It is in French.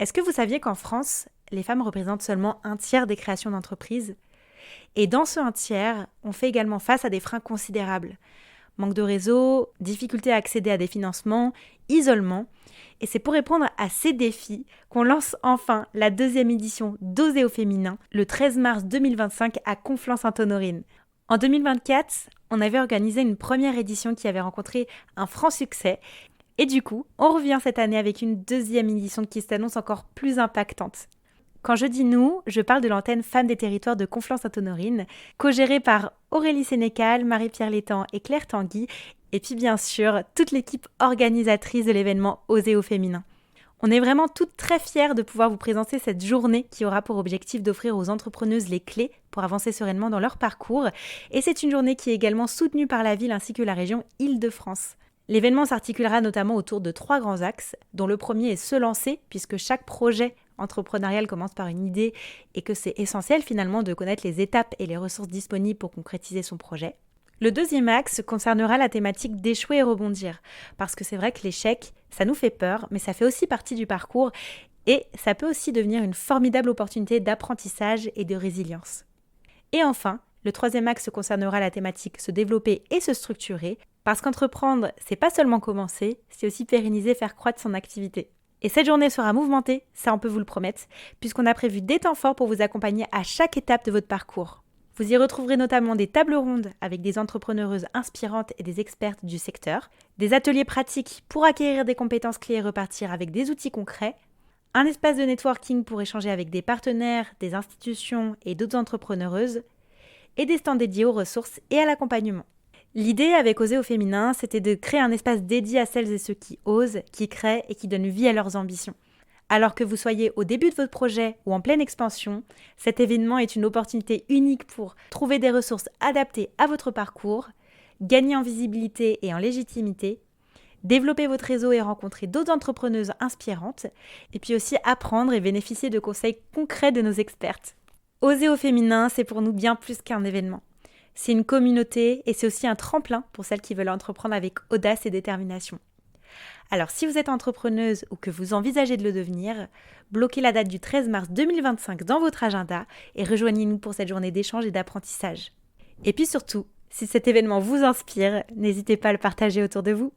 Est-ce que vous saviez qu'en France, les femmes représentent seulement un tiers des créations d'entreprises? Et dans ce un tiers, on fait également face à des freins considérables. Manque de réseau, difficulté à accéder à des financements, isolement. Et c'est pour répondre à ces défis qu'on lance enfin la deuxième édition d'Oser au féminin le 13 mars 2025 à Conflans-Sainte-Honorine. En 2024, on avait organisé une première édition qui avait rencontré un franc succès. Et du coup, on revient cette année avec une deuxième édition qui s'annonce encore plus impactante. Quand je dis nous, je parle de l'antenne Femmes des territoires de Conflans-Sainte-Honorine, co-gérée par Aurélie Sénécal, Marie-Pierre Létang et Claire Tanguy, et puis bien sûr toute l'équipe organisatrice de l'événement Oser au féminin. On est vraiment toutes très fières de pouvoir vous présenter cette journée qui aura pour objectif d'offrir aux entrepreneuses les clés pour avancer sereinement dans leur parcours. Et c'est une journée qui est également soutenue par la ville ainsi que la région Île-de-France. L'événement s'articulera notamment autour de 3 grands axes, dont le premier est se lancer, puisque chaque projet entrepreneurial commence par une idée et que c'est essentiel finalement de connaître les étapes et les ressources disponibles pour concrétiser son projet. Le deuxième axe concernera la thématique d'échouer et rebondir, parce que c'est vrai que l'échec, ça nous fait peur, mais ça fait aussi partie du parcours et ça peut aussi devenir une formidable opportunité d'apprentissage et de résilience. Et enfin, le troisième axe concernera la thématique se développer et se structurer, parce qu'entreprendre, c'est pas seulement commencer, c'est aussi pérenniser, faire croître son activité. Et cette journée sera mouvementée, ça on peut vous le promettre, puisqu'on a prévu des temps forts pour vous accompagner à chaque étape de votre parcours. Vous y retrouverez notamment des tables rondes avec des entrepreneureuses inspirantes et des expertes du secteur, des ateliers pratiques pour acquérir des compétences clés et repartir avec des outils concrets, un espace de networking pour échanger avec des partenaires, des institutions et d'autres entrepreneureuses, et des stands dédiés aux ressources et à l'accompagnement. L'idée avec Oser au féminin, c'était de créer un espace dédié à celles et ceux qui osent, qui créent et qui donnent vie à leurs ambitions. Alors que vous soyez au début de votre projet ou en pleine expansion, cet événement est une opportunité unique pour trouver des ressources adaptées à votre parcours, gagner en visibilité et en légitimité, développer votre réseau et rencontrer d'autres entrepreneuses inspirantes, et puis aussi apprendre et bénéficier de conseils concrets de nos expertes. Oser au féminin, c'est pour nous bien plus qu'un événement. C'est une communauté et c'est aussi un tremplin pour celles qui veulent entreprendre avec audace et détermination. Alors si vous êtes entrepreneuse ou que vous envisagez de le devenir, bloquez la date du 13 mars 2025 dans votre agenda et rejoignez-nous pour cette journée d'échange et d'apprentissage. Et puis surtout, si cet événement vous inspire, n'hésitez pas à le partager autour de vous.